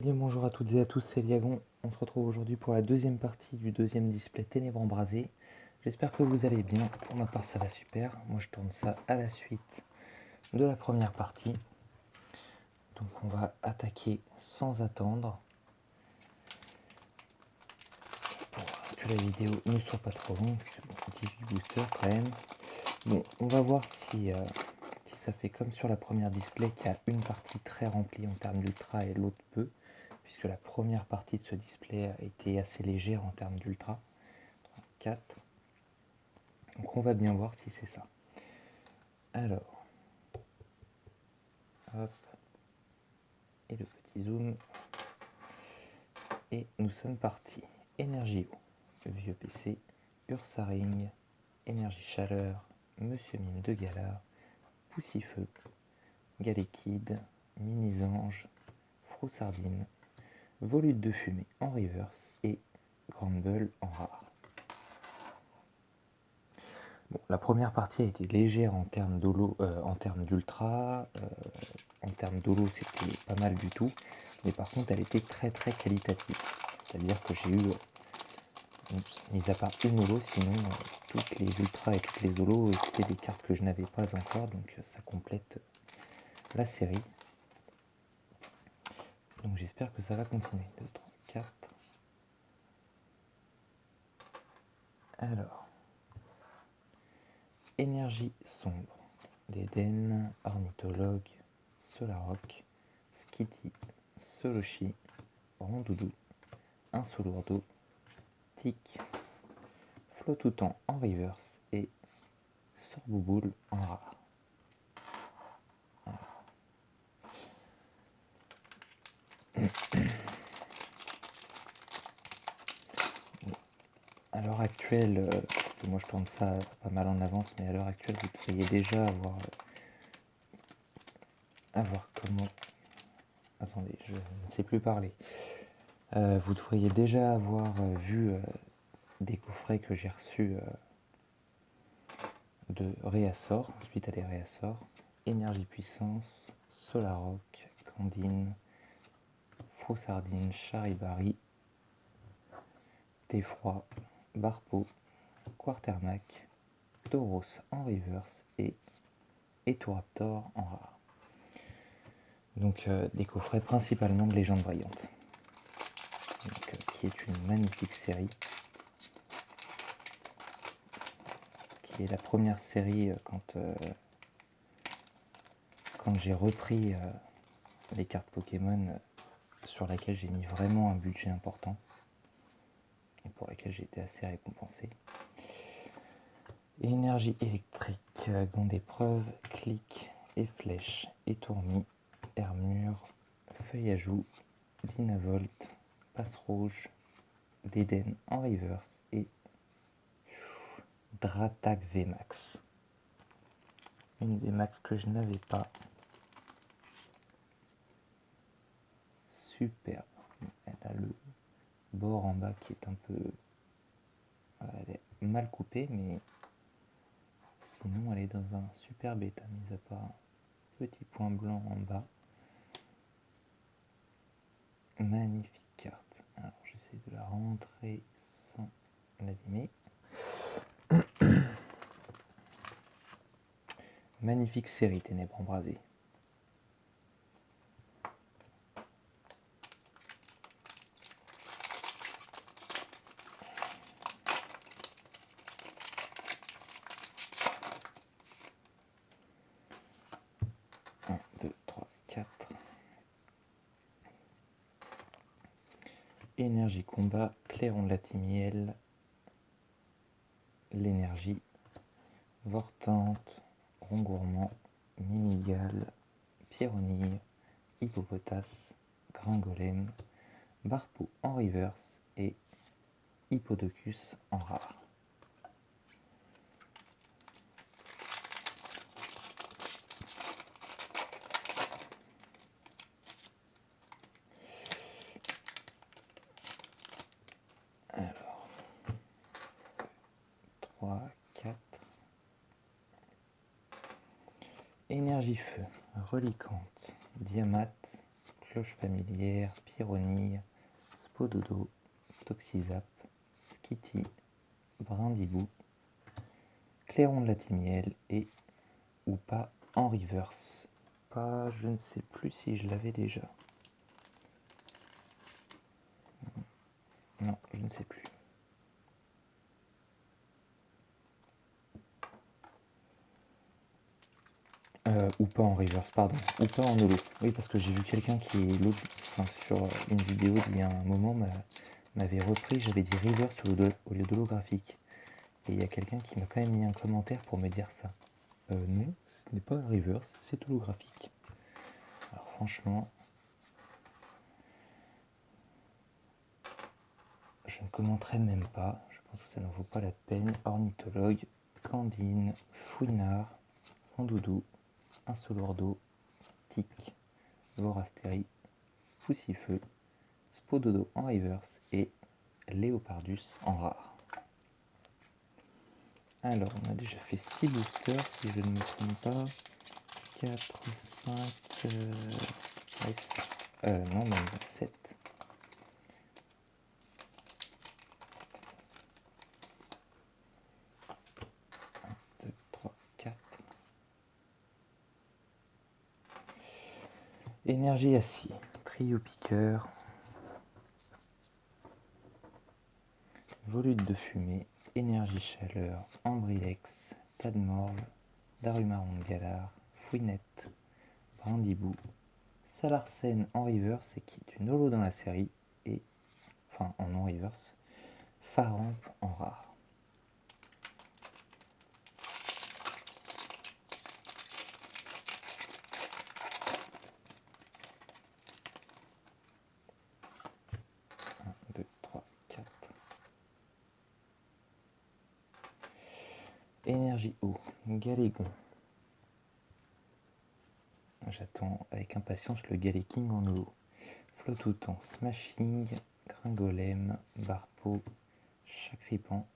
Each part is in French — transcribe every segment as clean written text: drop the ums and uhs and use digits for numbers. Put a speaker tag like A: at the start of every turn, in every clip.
A: Bien, bonjour à toutes et à tous, c'est Liagon. On se retrouve aujourd'hui pour la deuxième partie du deuxième display Ténèbres embrasées. J'espère que vous allez bien. Pour ma part, ça va super. Moi, je tourne ça à la suite de la première partie. Donc, on va attaquer sans attendre pour que la vidéo ne soit pas trop longue. C'est 18 boosters quand même. Bon, on va voir si ça fait comme sur la première display, qu'il y a une partie très remplie en termes d'ultra et l'autre peu, puisque la première partie de ce display a été assez légère en termes d'ultra. 4. Donc on va bien voir si c'est ça. Alors, hop, et le petit zoom. Et nous sommes partis. Énergie eau, vieux PC, Ursaring, énergie chaleur, Monsieur Mime de Galar, Poussifeu, Galekid, Mini-Ange, Froussardine, Volute de fumée en reverse et Grande Bulle en rare. Bon, la première partie a été légère en termes d'ultra, en termes d'holo c'était pas mal du tout, mais par contre elle était très très qualitative. C'est-à-dire que j'ai eu, mis à part une holo, sinon toutes les ultras et toutes les holos c'était des cartes que je n'avais pas encore, donc ça complète la série. Donc j'espère que ça va continuer. 2, 3, 4. Alors, énergie sombre, l'Eden, ornithologue, Solarok, Skitty, Soloshi, Rondoudou, Insolourdo, Tic, Flottoutan en reverse et Sorbouboule en rare. À l'heure actuelle, moi je tourne ça pas mal en avance, mais à l'heure actuelle vous devriez déjà avoir comment... Attendez, je ne sais plus parler. Vous devriez déjà avoir vu des coffrets que j'ai reçus de réassort, suite à des réassorts. Énergie puissance, Solarok, Candine, Froussardine, Charibari, Teffroi, Barpo, Quartermac, Tauros en reverse et Etoraptor en rare. Donc des coffrets principalement de légendes brillantes, qui est une magnifique série, qui est la première série quand j'ai repris les cartes Pokémon, sur laquelle j'ai mis vraiment un budget important et pour laquelle j'ai été assez récompensé. Énergie électrique, gant d'épreuve, clic et flèche, étourmi, Hermure, feuille à joue, Dynavolt, passe rouge, Déden en reverse et Dratac VMAX. Une VMAX que je n'avais pas. Superbe. Elle a le bord en bas qui est un peu... Voilà, elle est mal coupée, mais sinon elle est dans un superbe état, mis à part un petit point blanc en bas. Magnifique carte. Alors j'essaie de la rentrer sans l'abîmer. Magnifique série Ténèbres embrasées. Un, deux, trois, quatre. Énergie combat, Clairon de la Timiel, l'énergie, Vortante, Rongourmand, Mimigal, Pierronille, Hippopotas, Gringolem, Barpo en reverse et Hippodocus en rare. Alors, 3, 4. Énergie feu, Reliquante, Diamate, Cloche familière, Pyronille, Spododo, Toxizap, Skitty, Brindibou, Clairon de la Timiel et ou pas en reverse. Pas, je ne sais plus si je l'avais déjà. Non, je ne sais plus. Ou pas en reverse, pardon. Ou pas en holo. Oui, parce que j'ai vu quelqu'un qui, sur une vidéo d'il y a un moment, m'avait repris, j'avais dit reverse au lieu d'holographique. Et il y a quelqu'un qui m'a quand même mis un commentaire pour me dire ça. Non, ce n'est pas un reverse, c'est holographique. Alors franchement, je ne commenterai même pas. Je pense que ça n'en vaut pas la peine. Ornithologue, Candine, Fouinard, Rondoudou, Insolordo, Tic, Vorastérie, Poussifeu, Spododo en reverse et Léopardus en rare. Alors, on a déjà fait 6 boosters, si je ne me trompe pas. 4, 5, ouais, non, même 7. 1, 2, 3, 4. Énergie acier, trio piqueur, volute de fumée, énergie chaleur, Ambrilex, Tadmorve, Darumaron de Galar, Fouinette, Brindibou, Salarsen en reverse et qui est une holo dans la série, et enfin en non-reverse, Faramp en rare. Énergie eau, Galégon. J'attends avec impatience le Galéking en eau. Flottoutan, Smashing, Gringolem, Barpo, Chacripan.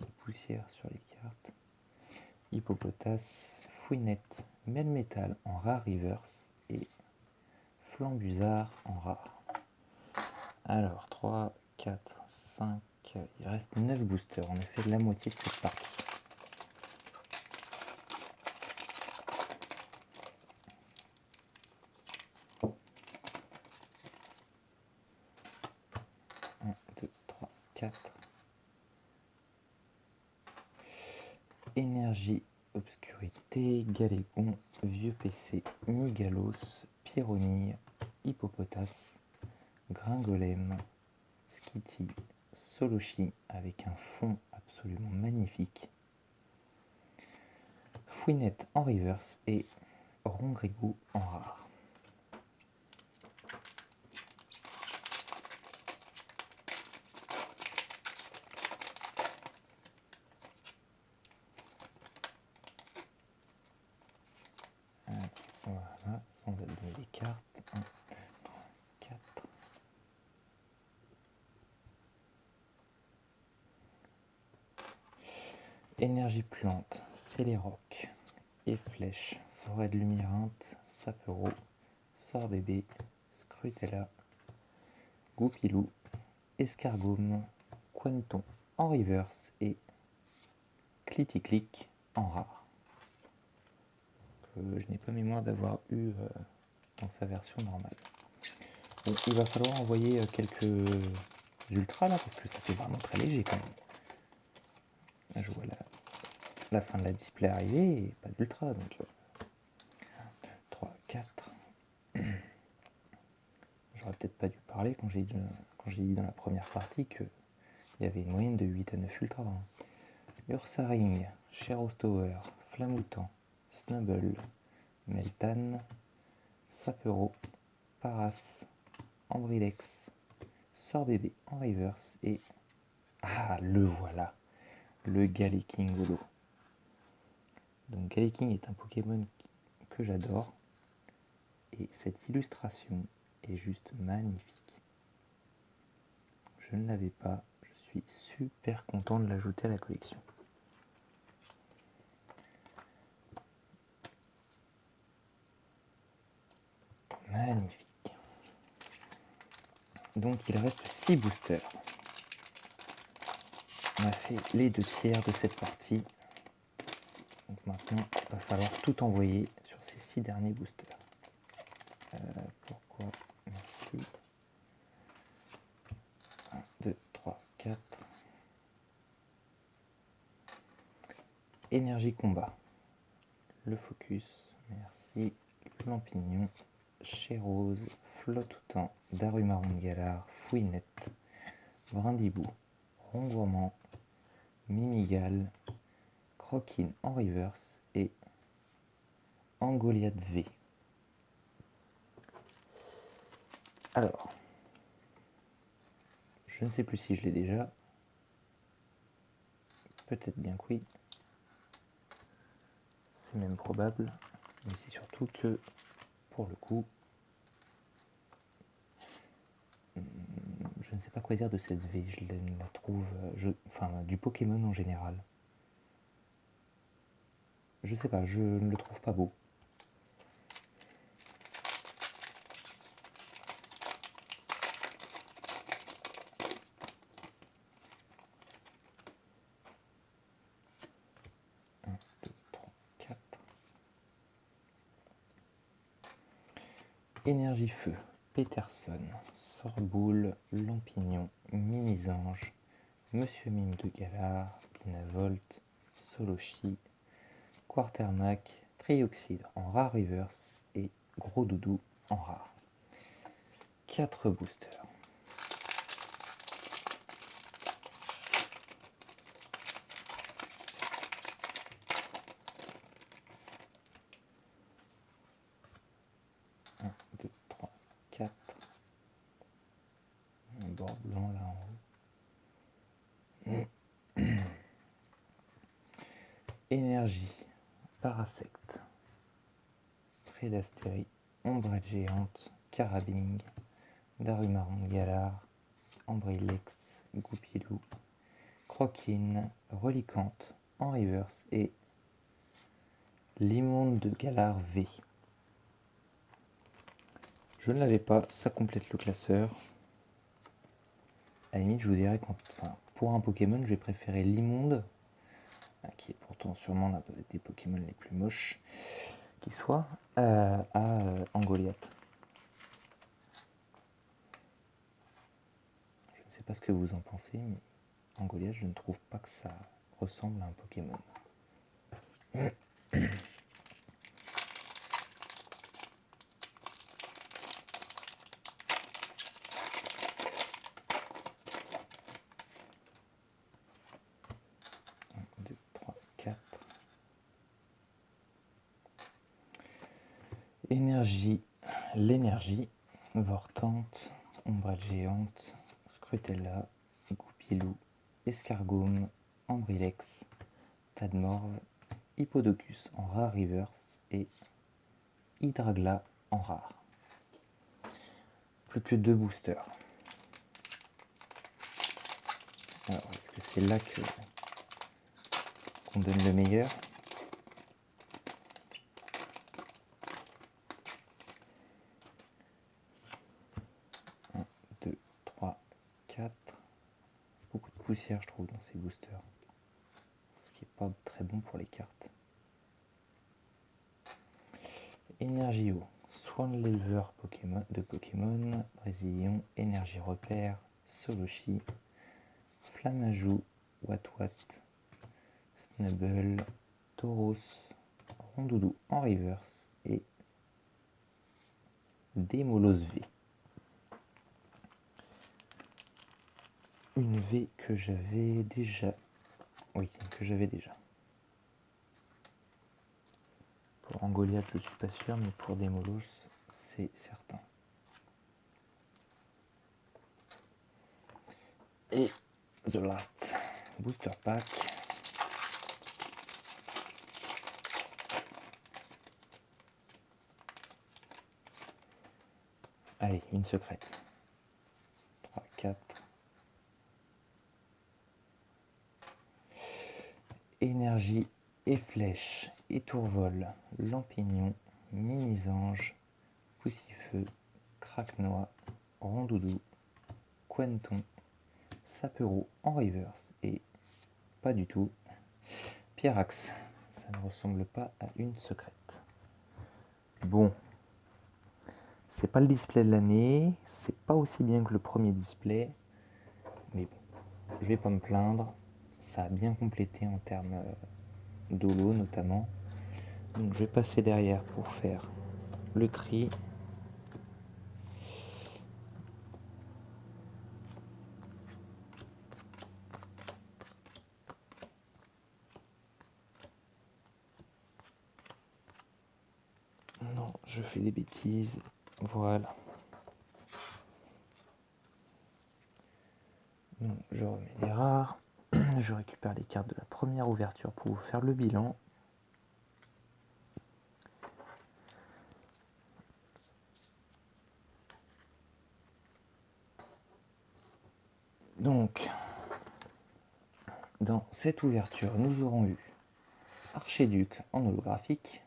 A: Et poussière sur les cartes. Hippopotas, Fouinette, Melmetal en rare reverse et Flambusard en rare. Alors 3, 4, 5, il reste 9 boosters. On a fait la moitié de cette partie. Énergie, obscurité, Galégon, vieux PC, Migalos, Pyronille, Hippopotas, Gringolem, Skitty, Solochi avec un fond absolument magnifique, Fouinette en reverse et Rongrigou en rare. Voilà, sans abîmer les cartes. 1, 3, 4. Énergie plante, Céléroc, et flèche, forêt de lumérinte, Sapero, Sorbébé, Scrutella, Goupilou, Escargome, Quenton en reverse et Cliticlic en rare. Je n'ai pas mémoire d'avoir eu dans sa version normale. Bon, il va falloir envoyer quelques ultras là parce que ça fait vraiment très léger quand même. Là, je vois la fin de la display arriver et pas d'ultra donc 1, 2, 3, 4. J'aurais peut-être pas dû parler quand j'ai dit dans la première partie qu'il y avait une moyenne de 8 à 9 ultras. Ursaring, Cherostower, Flamoutant, Snubble, Meltan, Sapero, Paras, Ambrilex, Sorbébé en reverse et... Ah, le voilà, le Galéking holo. Donc Galéking est un Pokémon que j'adore et cette illustration est juste magnifique. Je ne l'avais pas, je suis super content de l'ajouter à la collection. Magnifique. Donc il reste 6 boosters. On a fait les 2/3 de cette partie. Donc maintenant, il va falloir tout envoyer sur ces 6 derniers boosters. Pourquoi? Merci. 1, 2, 3, 4. Énergie combat. Le focus, merci. Lampignon, Chérose, Flotte au temps, Darumaron de Galar, Fouinette, Brindibou, Rongourmand, Mimigal, Croquine en reverse et Angoliath V. Alors, je ne sais plus si je l'ai déjà. Peut-être bien que oui. C'est même probable. Mais c'est surtout que, pour le coup, je ne sais pas quoi dire de cette V. Je la trouve... enfin, du Pokémon en général. Je sais pas, je ne le trouve pas beau. Énergie feu, Peterson, Sorboule, Lampignon, Mimisange, Monsieur Mime de Galar, Dynavolt, Solochi, Quartermac, Trioxide en rare reverse et Gros Doudou en rare. 4 boosters. Un, 2, 3, 4. Un bord blanc là en haut. Énergie, Parasect, Prédastérie, Ombrelle géante, Carabing, Darumaron de Galar, Ambrilex, Goupilou, Croquine, Reliquante en reverse et l'immonde de Galar V. Je ne l'avais pas, ça complète le classeur. À la limite, je vous dirais pour un Pokémon, j'ai préféré l'immonde, qui est pourtant sûrement l'un des Pokémon les plus moches qui soit, à Angoliath. Je ne sais pas ce que vous en pensez, mais Angoliath, je ne trouve pas que ça ressemble à un Pokémon. 2, 3, 4. Énergie, l'énergie, Vortante, Ombrelle géante, Scrutella, Goupilou, Escargome, Ambrilex, Tadmorve, Hippodocus en rare reverse et Hydragla en rare. Plus que 2 boosters. Alors, est-ce que c'est là qu'on donne le meilleur? Un, 2, 3, 4. Beaucoup de poussière, je trouve, dans ces boosters. Ce qui n'est pas très bon pour les cartes. Énergie eau, Swan l'éleveur de Pokémon, Brésillon, Énergie repère, Solochi, Flamajou, Watwat, Snubble, Tauros, Rondoudou en reverse et Démolos V. Une V que j'avais déjà. Oui, que j'avais déjà. Pour Angoliath, je suis pas sûr, mais pour Démolos, c'est certain. Et The Last Booster Pack. Allez, une secrète. 3, 4. Énergie et flèche, étourvol, lampignon, mini-ange, Poussifeu, Craquenois, Rondoudou, Quenton, Sapereau en reverse et pas du tout Pyrax. Ça ne ressemble pas à une secrète. Bon, c'est pas le display de l'année, c'est pas aussi bien que le premier display, mais bon, je vais pas me plaindre. Ça a bien complété en termes d'holo notamment. Donc je vais passer derrière pour faire le tri. Non, je fais des bêtises. Voilà. Donc je remets les rares. Je récupère les cartes de la première ouverture pour vous faire le bilan. Donc, dans cette ouverture, nous aurons eu Archéduc en holographique,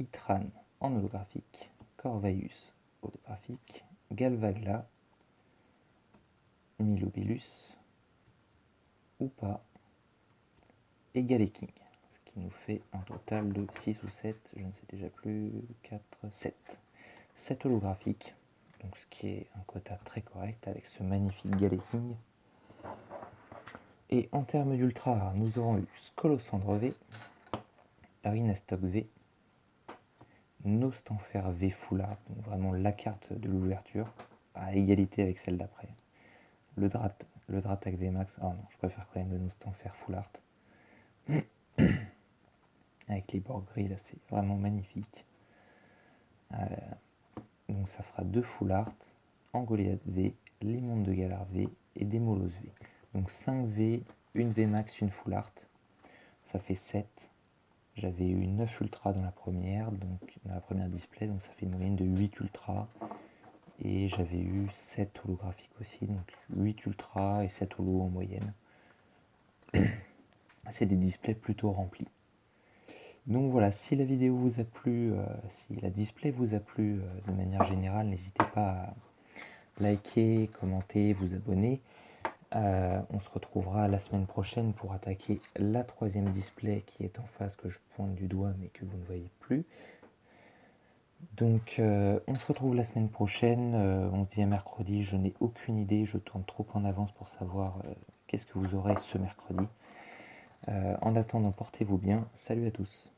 A: Itran en holographique, Corvaeus holographique, Galvagla, Milobilus, Oupa et Galeking. Ce qui nous fait un total de 6 ou 7, je ne sais déjà plus, 4, 7. 7 holographiques, donc ce qui est un quota très correct avec ce magnifique Galeking. Et en termes d'ultra rares, nous aurons eu Scolosandre V, Rhinestock V, Nostanfer V Full Art, donc vraiment la carte de l'ouverture, à égalité avec celle d'après. Le Dratac V Max, oh non, je préfère quand même le Nostanfer Full Art. Avec les bords gris, là, c'est vraiment magnifique. Donc ça fera 2 Full Art, Angoliath V, Limonde de Galar V et Démolos V. Donc 5 V, une V Max, une Full Art. Ça fait 7. J'avais eu 9 ultras dans la première, donc dans la première display, donc ça fait une moyenne de 8 ultras. Et j'avais eu 7 holographiques aussi, donc 8 ultras et 7 holos en moyenne. C'est des displays plutôt remplis. Donc voilà, si la vidéo vous a plu, si la display vous a plu de manière générale, n'hésitez pas à liker, commenter, vous abonner. On se retrouvera la semaine prochaine pour attaquer la 3e display qui est en face, que je pointe du doigt mais que vous ne voyez plus. Donc on se retrouve la semaine prochaine, on se dit à mercredi, je n'ai aucune idée, je tourne trop en avance pour savoir qu'est-ce que vous aurez ce mercredi. En attendant, portez-vous bien, salut à tous.